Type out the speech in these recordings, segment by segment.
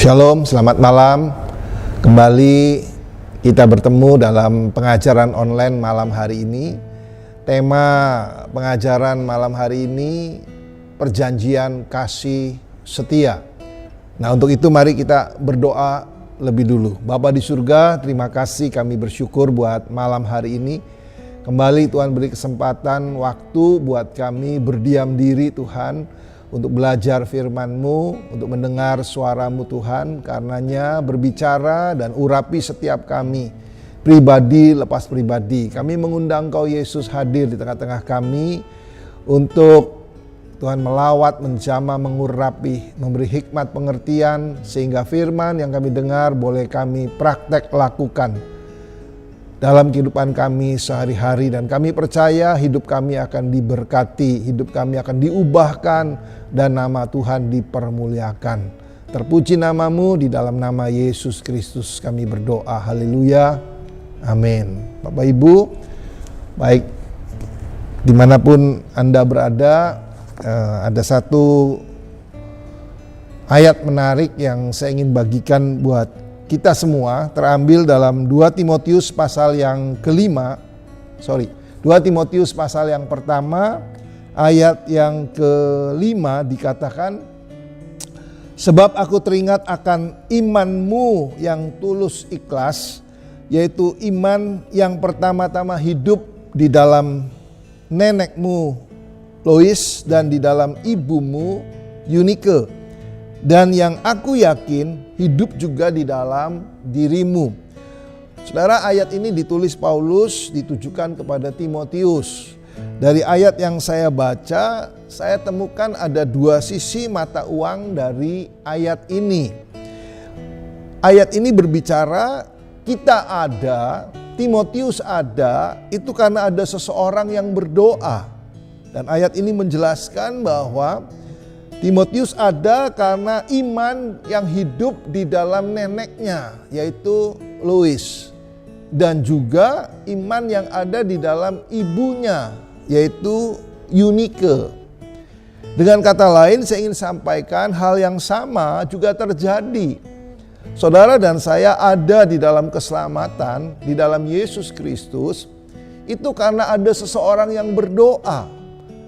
Shalom, selamat malam. Kembali kita bertemu dalam pengajaran online malam hari ini. Tema pengajaran malam hari ini perjanjian kasih setia. Nah, untuk itu mari kita berdoa lebih dulu. Bapa di surga, terima kasih, kami bersyukur buat malam hari ini. Kembali Tuhan beri kesempatan waktu buat kami berdiam diri Tuhan, untuk belajar firman-Mu, untuk mendengar suara-Mu Tuhan. Karenanya berbicara dan urapi setiap kami, pribadi lepas pribadi. Kami mengundang Kau Yesus hadir di tengah-tengah kami untuk Tuhan melawat, menjamah, mengurapi, memberi hikmat pengertian, sehingga firman yang kami dengar boleh kami praktek lakukan dalam kehidupan kami sehari-hari. Dan kami percaya hidup kami akan diberkati, hidup kami akan diubahkan, dan nama Tuhan dipermuliakan. Terpuji nama-Mu, di dalam nama Yesus Kristus kami berdoa. Haleluya, amin. Bapak Ibu, baik dimanapun Anda berada, ada satu ayat menarik yang saya ingin bagikan buat kita semua, terambil dalam 2 Timotius pasal yang kelima, 2 Timotius pasal yang pertama, ayat yang kelima dikatakan, sebab aku teringat akan imanmu yang tulus ikhlas, yaitu iman yang pertama-tama hidup di dalam nenekmu Lois dan di dalam ibumu Eunike, dan yang aku yakin hidup juga di dalam dirimu. Saudara, ayat ini ditulis Paulus, ditujukan kepada Timotius. Dari ayat yang saya baca, saya temukan ada dua sisi mata uang dari ayat ini. Ayat ini berbicara kita ada, Timotius ada, itu karena ada seseorang yang berdoa. Dan ayat ini menjelaskan bahwa Timotius ada karena iman yang hidup di dalam neneknya, yaitu Lois. Dan juga iman yang ada di dalam ibunya, yaitu Eunike. Dengan kata lain, saya ingin sampaikan hal yang sama juga terjadi. Saudara dan saya ada di dalam keselamatan, di dalam Yesus Kristus, itu karena ada seseorang yang berdoa.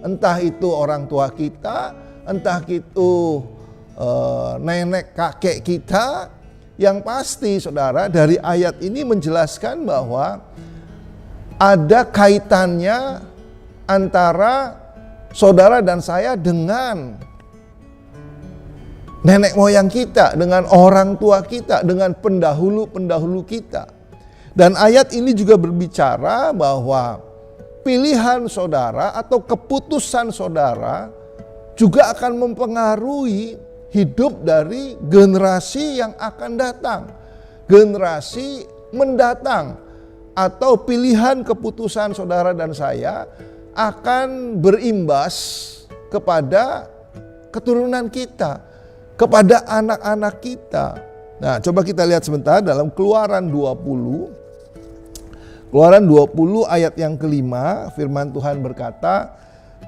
Entah itu orang tua kita, entah itu nenek kakek kita. Yang pasti saudara, dari ayat ini menjelaskan bahwa ada kaitannya antara saudara dan saya dengan nenek moyang kita, dengan orang tua kita, dengan pendahulu-pendahulu kita. Dan ayat ini juga berbicara bahwa pilihan saudara atau keputusan saudara juga akan mempengaruhi hidup dari generasi yang akan datang, generasi mendatang, atau pilihan keputusan saudara dan saya akan berimbas kepada keturunan kita, kepada anak-anak kita. Nah, coba kita lihat sebentar dalam Keluaran 20. Keluaran 20 ayat yang kelima, firman Tuhan berkata,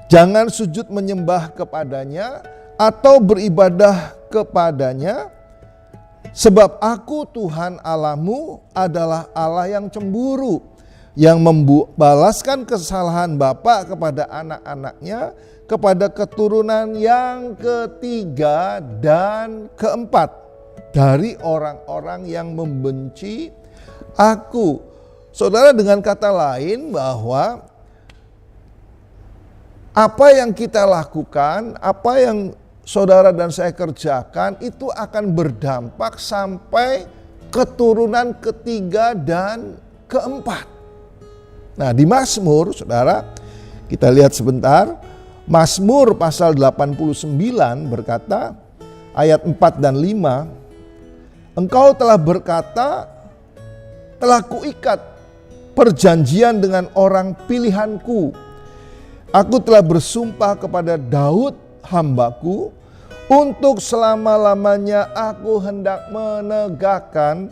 jangan sujud menyembah kepadanya atau beribadah kepadanya, sebab aku Tuhan Allahmu adalah Allah yang cemburu, yang membalaskan kesalahan bapa kepada anak-anaknya, kepada keturunan yang ketiga dan keempat dari orang-orang yang membenci aku. Saudara, dengan kata lain bahwa apa yang kita lakukan, apa yang saudara dan saya kerjakan itu akan berdampak sampai keturunan ketiga dan keempat. Nah, di Mazmur, saudara, kita lihat sebentar. Mazmur pasal 89 berkata, ayat 4 dan 5, engkau telah berkata, telah kuikat perjanjian dengan orang pilihanku. Aku telah bersumpah kepada Daud hambaku, untuk selama-lamanya aku hendak menegakkan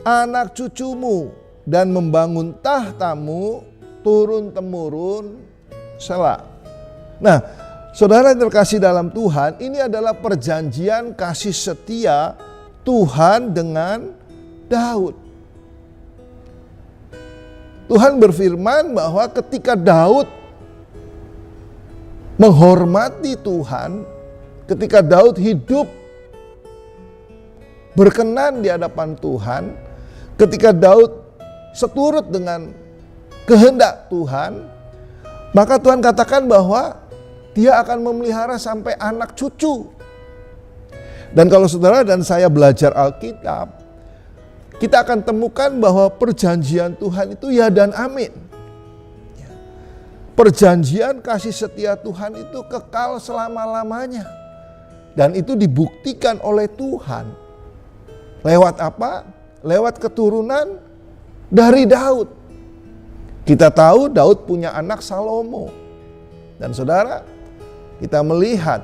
anak cucumu dan membangun tahtamu turun-temurun. Selah. Nah, Saudara yang terkasih dalam Tuhan, ini adalah perjanjian kasih setia Tuhan dengan Daud. Tuhan berfirman bahwa ketika Daud menghormati Tuhan, ketika Daud hidup berkenan di hadapan Tuhan, ketika Daud seturut dengan kehendak Tuhan, maka Tuhan katakan bahwa Dia akan memelihara sampai anak cucu. Dan kalau saudara dan saya belajar Alkitab, kita akan temukan bahwa perjanjian Tuhan itu ya dan amin. Perjanjian kasih setia Tuhan itu kekal selama-lamanya. Dan itu dibuktikan oleh Tuhan. Lewat apa? Lewat keturunan dari Daud. Kita tahu Daud punya anak Salomo. Dan saudara, kita melihat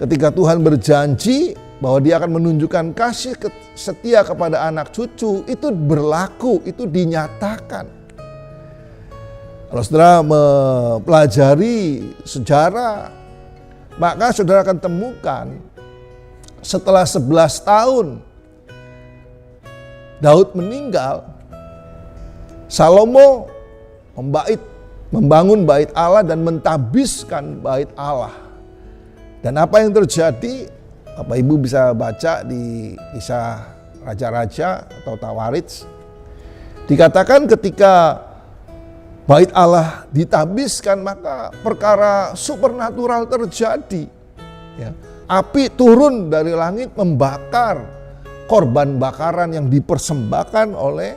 ketika Tuhan berjanji bahwa Dia akan menunjukkan kasih setia kepada anak cucu, itu berlaku, itu dinyatakan. Kalau saudara mempelajari sejarah, maka saudara akan temukan setelah 11 tahun Daud meninggal, Salomo membangun bait Allah dan mentabiskan bait Allah. Dan apa yang terjadi, Bapak Ibu bisa baca di Kisah Raja-Raja atau Tawarits. Dikatakan ketika bait Allah ditabiskan, maka perkara supernatural terjadi. Ya, api turun dari langit membakar korban bakaran yang dipersembahkan oleh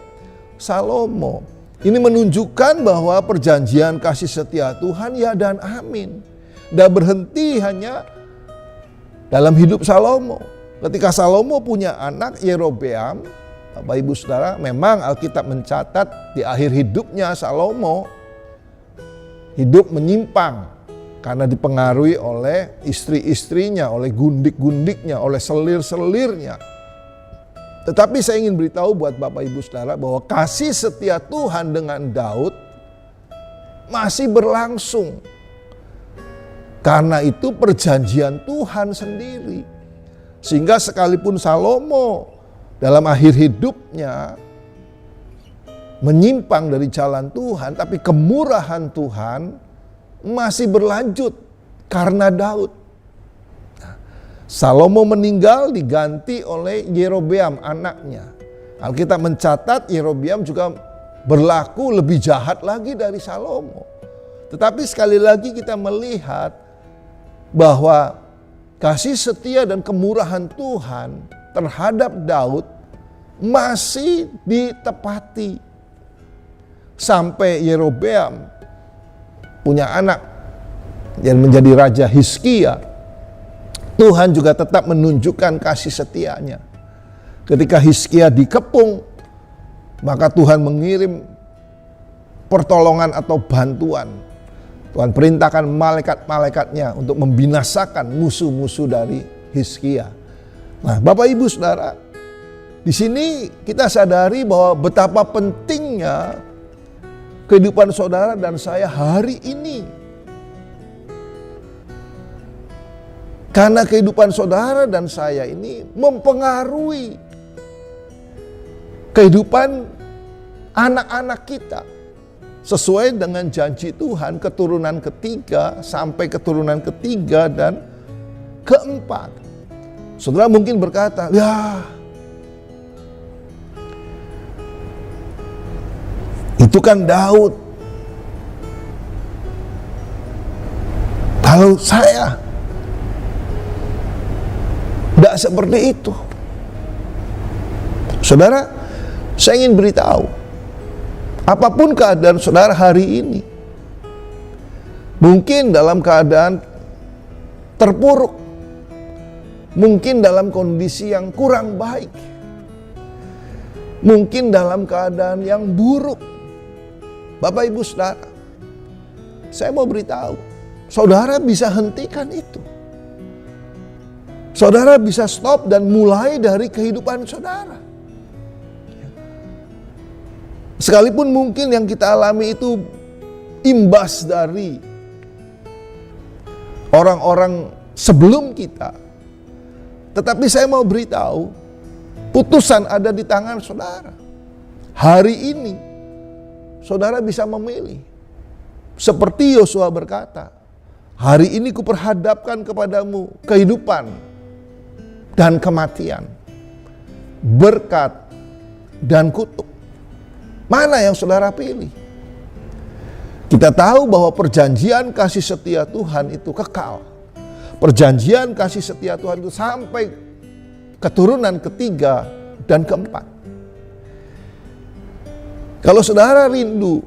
Salomo. Ini menunjukkan bahwa perjanjian kasih setia Tuhan ya dan amin. Tidak berhenti hanya dalam hidup Salomo. Ketika Salomo punya anak Yerobeam, Bapak Ibu Saudara, memang Alkitab mencatat di akhir hidupnya Salomo hidup menyimpang karena dipengaruhi oleh istri-istrinya, oleh gundik-gundiknya, oleh selir-selirnya. Tetapi saya ingin beritahu buat Bapak Ibu Saudara bahwa kasih setia Tuhan dengan Daud masih berlangsung. Karena itu perjanjian Tuhan sendiri. Sehingga sekalipun Salomo dalam akhir hidupnya menyimpang dari jalan Tuhan, tapi kemurahan Tuhan masih berlanjut karena Daud. Salomo meninggal diganti oleh Yerobeam anaknya. Alkitab mencatat Yerobeam juga berlaku lebih jahat lagi dari Salomo. Tetapi sekali lagi kita melihat bahwa kasih setia dan kemurahan Tuhan terhadap Daud masih ditepati. Sampai Yerobeam punya anak yang menjadi Raja Hizkia, Tuhan juga tetap menunjukkan kasih setianya. Ketika Hizkia dikepung, maka Tuhan mengirim pertolongan atau bantuan. Tuhan perintahkan malaikat-malaikatnya untuk membinasakan musuh-musuh dari Hizkia. Nah, Bapak Ibu Saudara, di sini kita sadari bahwa betapa pentingnya kehidupan saudara dan saya hari ini. Karena kehidupan saudara dan saya ini mempengaruhi kehidupan anak-anak kita. Sesuai dengan janji Tuhan, keturunan ketiga sampai keturunan ketiga dan keempat. Saudara mungkin berkata, ya itu kan Daud. Kalau saya tidak seperti itu. Saudara, saya ingin beritahu, apapun keadaan saudara hari ini, mungkin dalam keadaan terpuruk, mungkin dalam kondisi yang kurang baik, mungkin dalam keadaan yang buruk. Bapak Ibu Saudara, saya mau beritahu, saudara bisa hentikan itu. Saudara bisa stop dan mulai dari kehidupan saudara. Sekalipun mungkin yang kita alami itu imbas dari orang-orang sebelum kita. Tetapi saya mau beritahu, putusan ada di tangan saudara. Hari ini, saudara bisa memilih. Seperti Yosua berkata, hari ini kuperhadapkan kepadamu kehidupan dan kematian, berkat dan kutuk. Mana yang saudara pilih? Kita tahu bahwa perjanjian kasih setia Tuhan itu kekal. Perjanjian kasih setia Tuhan itu sampai keturunan ketiga dan keempat. Kalau saudara rindu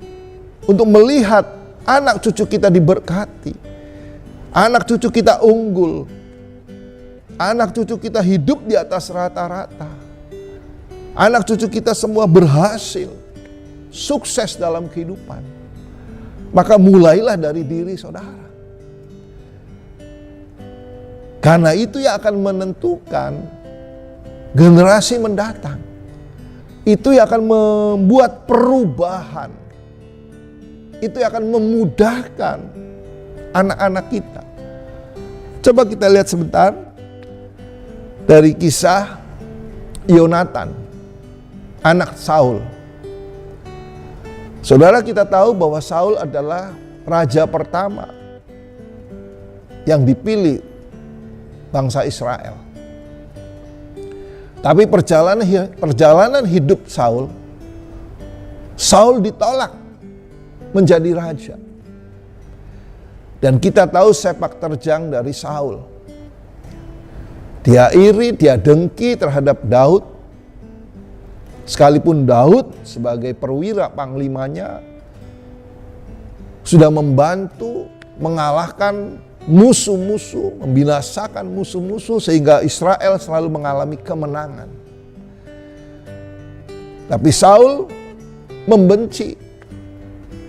untuk melihat anak cucu kita diberkati, anak cucu kita unggul, anak cucu kita hidup di atas rata-rata, anak cucu kita semua berhasil, sukses dalam kehidupan, maka mulailah dari diri saudara. Karena itu yang akan menentukan generasi mendatang. Itu yang akan membuat perubahan. Itu yang akan memudahkan anak-anak kita. Coba kita lihat sebentar dari kisah Yonatan, anak Saul. Saudara, kita tahu bahwa Saul adalah raja pertama yang dipilih bangsa Israel. Tapi perjalanan hidup Saul ditolak menjadi raja. Dan kita tahu sepak terjang dari Saul. Dia iri, dia dengki terhadap Daud. Sekalipun Daud sebagai perwira panglimanya sudah membantu mengalahkan musuh-musuh, membinasakan musuh-musuh sehingga Israel selalu mengalami kemenangan. Tapi Saul membenci.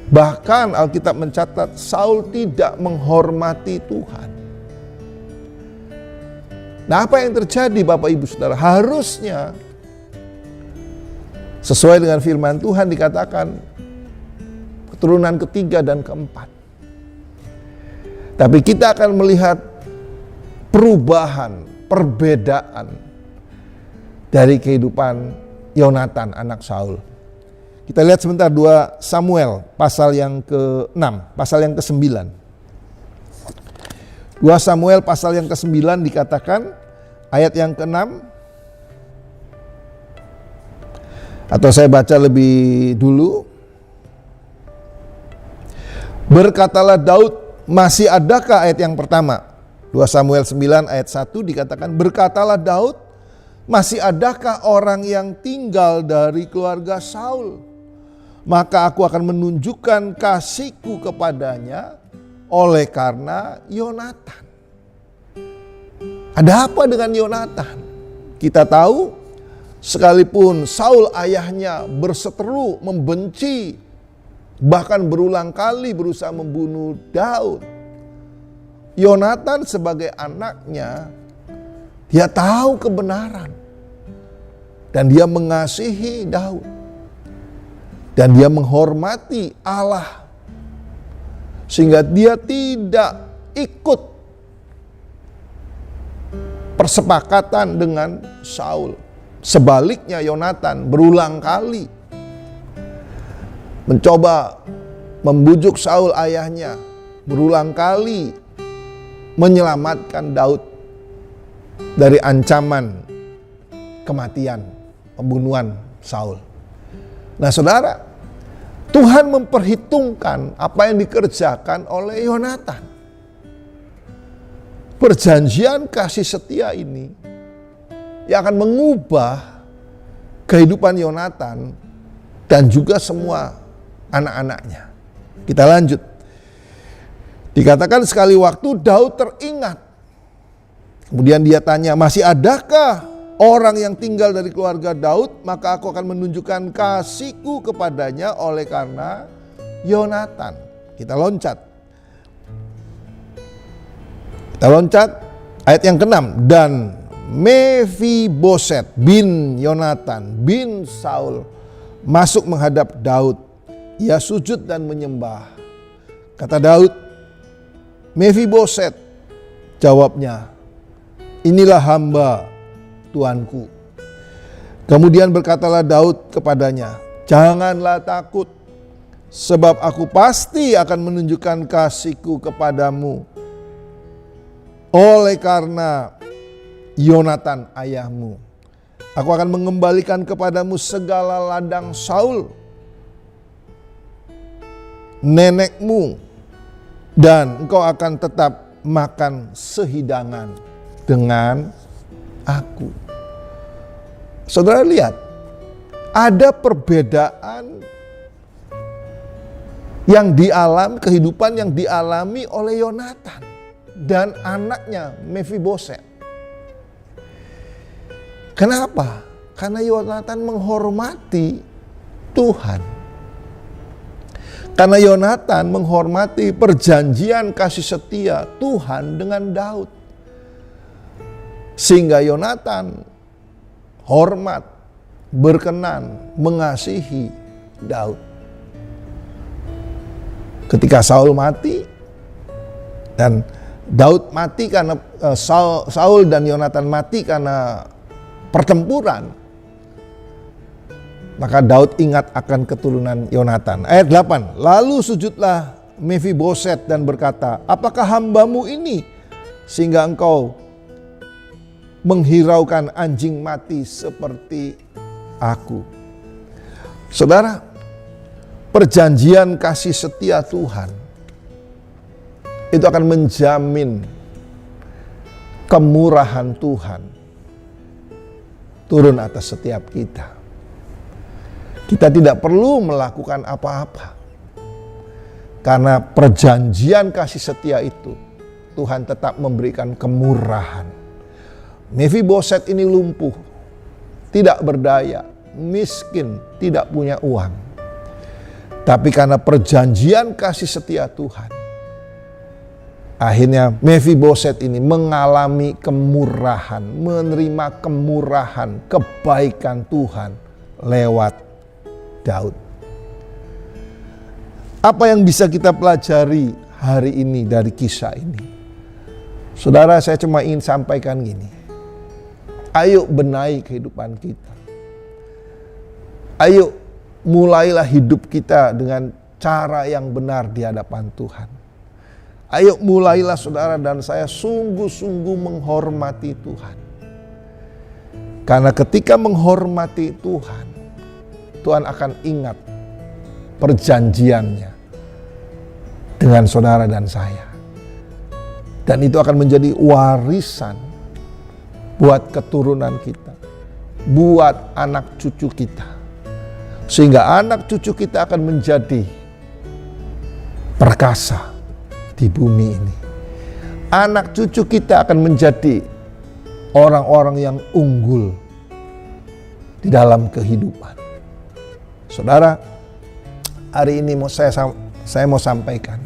Bahkan Alkitab mencatat Saul tidak menghormati Tuhan. Nah, apa yang terjadi Bapak Ibu Saudara? Harusnya sesuai dengan firman Tuhan dikatakan keturunan ketiga dan keempat. Tapi kita akan melihat perubahan, perbedaan dari kehidupan Yonatan anak Saul. Kita lihat sebentar 2 Samuel pasal yang ke-6, pasal yang ke-9. 2 Samuel pasal yang ke-9 dikatakan ayat yang ke-6. Atau saya baca lebih dulu. Berkatalah Daud, masih adakah ayat yang pertama? 2 Samuel 9 ayat 1 dikatakan, berkatalah Daud, masih adakah orang yang tinggal dari keluarga Saul? Maka aku akan menunjukkan kasihku kepadanya oleh karena Yonatan. Ada apa dengan Yonatan? Kita tahu sekalipun Saul ayahnya berseteru, membenci, bahkan berulang kali berusaha membunuh Daud, Yonatan sebagai anaknya, dia tahu kebenaran. Dan dia mengasihi Daud. Dan dia menghormati Allah. Sehingga dia tidak ikut persepakatan dengan Saul. Sebaliknya Yonatan berulang kali mencoba membujuk Saul ayahnya, berulang kali menyelamatkan Daud dari ancaman kematian, pembunuhan Saul. Nah saudara, Tuhan memperhitungkan apa yang dikerjakan oleh Yonatan. Perjanjian kasih setia ini yang akan mengubah kehidupan Yonatan dan juga semua anak-anaknya. Kita lanjut. Dikatakan sekali waktu Daud teringat. Kemudian dia tanya, masih adakah orang yang tinggal dari keluarga Daud? Maka aku akan menunjukkan kasihku kepadanya oleh karena Yonatan. Kita loncat. Ayat yang ke-6. Dan Mefiboset bin Yonatan bin Saul masuk menghadap Daud. Ia sujud dan menyembah. Kata Daud, Mefiboset, Jawabnya, inilah hamba Tuanku. Kemudian berkatalah Daud kepadanya, janganlah takut, sebab aku pasti akan menunjukkan kasihku kepadamu oleh karena Yonatan ayahmu. Aku akan mengembalikan kepadamu segala ladang Saul, nenekmu, dan engkau akan tetap makan sehidangan dengan aku. Saudara lihat, ada perbedaan kehidupan yang dialami oleh Yonatan dan anaknya Mefiboset. Kenapa? Karena Yonatan menghormati Tuhan. Karena Yonatan menghormati perjanjian kasih setia Tuhan dengan Daud. Sehingga Yonatan hormat, berkenan, mengasihi Daud. Ketika Saul mati dan Daud mati karena Saul dan Yonatan mati karena pertempuran, maka Daud ingat akan keturunan Yonatan. Ayat 8, lalu sujudlah Mefiboset dan berkata, apakah hambamu ini sehingga engkau menghiraukan anjing mati seperti aku? Saudara, perjanjian kasih setia Tuhan itu akan menjamin kemurahan Tuhan turun atas setiap kita. Kita tidak perlu melakukan apa-apa, karena perjanjian kasih setia itu Tuhan tetap memberikan kemurahan. Mefiboset ini lumpuh, tidak berdaya, miskin, tidak punya uang. Tapi karena perjanjian kasih setia Tuhan, akhirnya Mefiboset ini mengalami kemurahan, menerima kemurahan, kebaikan Tuhan lewat Daud. Apa yang bisa kita pelajari hari ini dari kisah ini? Saudara, saya cuma ingin sampaikan gini. Ayo benahi kehidupan kita. Ayo mulailah hidup kita dengan cara yang benar di hadapan Tuhan. Ayo mulailah saudara dan saya sungguh-sungguh menghormati Tuhan. Karena ketika menghormati Tuhan, Tuhan akan ingat perjanjiannya dengan saudara dan saya. Dan itu akan menjadi warisan buat keturunan kita, buat anak cucu kita. Sehingga anak cucu kita akan menjadi perkasa di bumi ini. Anak cucu kita akan menjadi orang-orang yang unggul di dalam kehidupan. Saudara, hari ini saya mau sampaikan.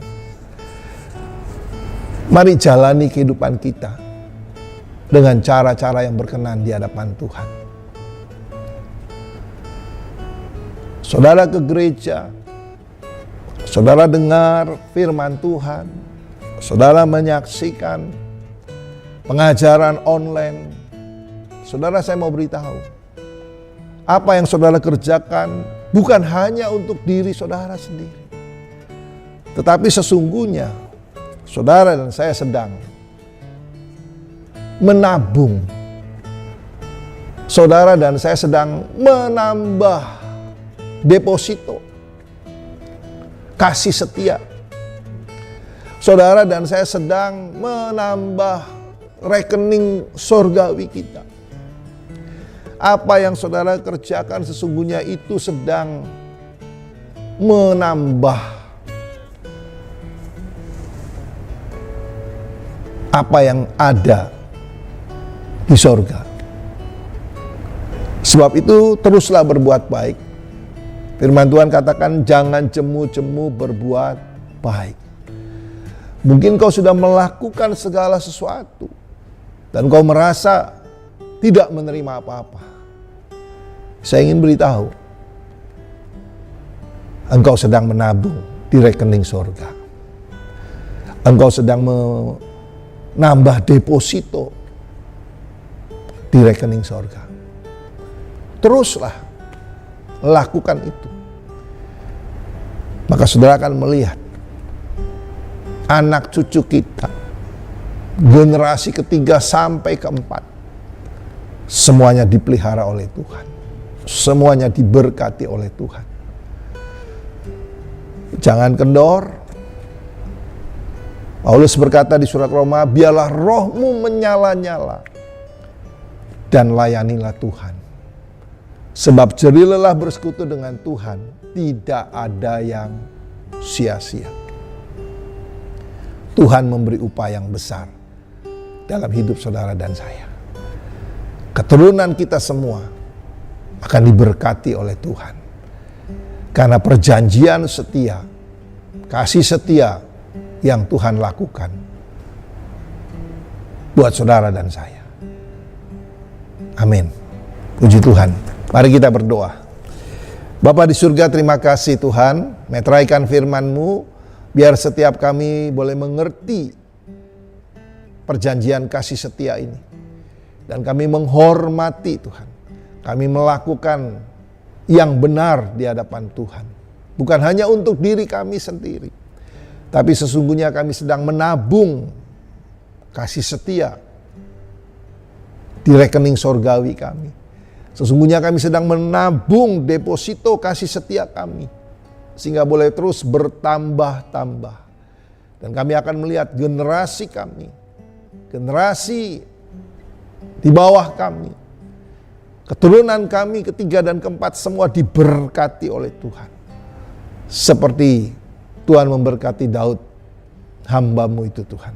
Mari jalani kehidupan kita dengan cara-cara yang berkenan di hadapan Tuhan. Saudara ke gereja, saudara dengar firman Tuhan, saudara menyaksikan pengajaran online. Saudara, saya mau beritahu, apa yang saudara kerjakan bukan hanya untuk diri saudara sendiri, tetapi sesungguhnya saudara dan saya sedang menabung. Saudara dan saya sedang menambah deposito kasih setia. Saudara dan saya sedang menambah rekening surgawi kita. Apa yang saudara kerjakan sesungguhnya itu sedang menambah apa yang ada di surga. Sebab itu teruslah berbuat baik. Firman Tuhan katakan jangan jemu-jemu berbuat baik. Mungkin kau sudah melakukan segala sesuatu dan kau merasa tidak menerima apa-apa. Saya ingin beritahu, engkau sedang menabung di rekening surga. Engkau sedang nambah deposito di rekening sorga. Teruslah lakukan itu. Maka saudara akan melihat anak cucu kita, generasi ketiga sampai keempat, semuanya dipelihara oleh Tuhan. Semuanya diberkati oleh Tuhan. Jangan kendor. Paulus berkata di surat Roma, biarlah rohmu menyala-nyala dan layanilah Tuhan. Sebab jerih lelah bersekutu dengan Tuhan tidak ada yang sia-sia. Tuhan memberi upah yang besar dalam hidup saudara dan saya. Keturunan kita semua akan diberkati oleh Tuhan. Karena perjanjian setia, kasih setia yang Tuhan lakukan buat saudara dan saya. Amin. Puji Tuhan. Mari kita berdoa. Bapa di surga, terima kasih Tuhan, meteraikan firman-Mu, biar setiap kami boleh mengerti perjanjian kasih setia ini. Dan kami menghormati Tuhan. Kami melakukan yang benar di hadapan Tuhan. Bukan hanya untuk diri kami sendiri, tapi sesungguhnya kami sedang menabung kasih setia di rekening sorgawi kami. Sesungguhnya kami sedang menabung deposito kasih setia kami, sehingga boleh terus bertambah-tambah. Dan kami akan melihat generasi kami, generasi di bawah kami, keturunan kami ketiga dan keempat semua diberkati oleh Tuhan. Seperti Tuhan memberkati Daud, hamba-Mu itu Tuhan.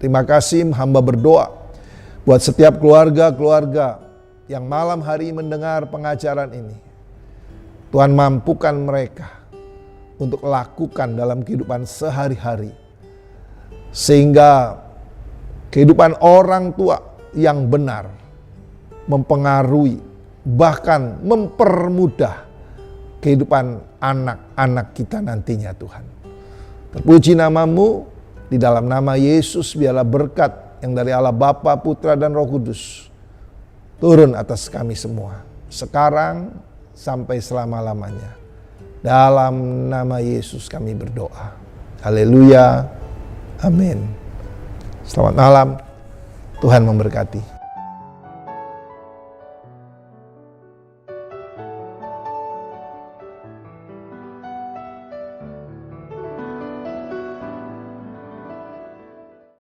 Terima kasih, hamba berdoa buat setiap keluarga-keluarga yang malam hari mendengar pengajaran ini. Tuhan mampukan mereka untuk lakukan dalam kehidupan sehari-hari. Sehingga kehidupan orang tua yang benar mempengaruhi, bahkan mempermudah kehidupan anak-anak kita nantinya Tuhan. Terpuji nama-Mu, di dalam nama Yesus biarlah berkat yang dari Allah Bapa, Putra dan Roh Kudus turun atas kami semua, sekarang sampai selama-lamanya. Dalam nama Yesus kami berdoa. Haleluya. Amin. Selamat malam. Tuhan memberkati.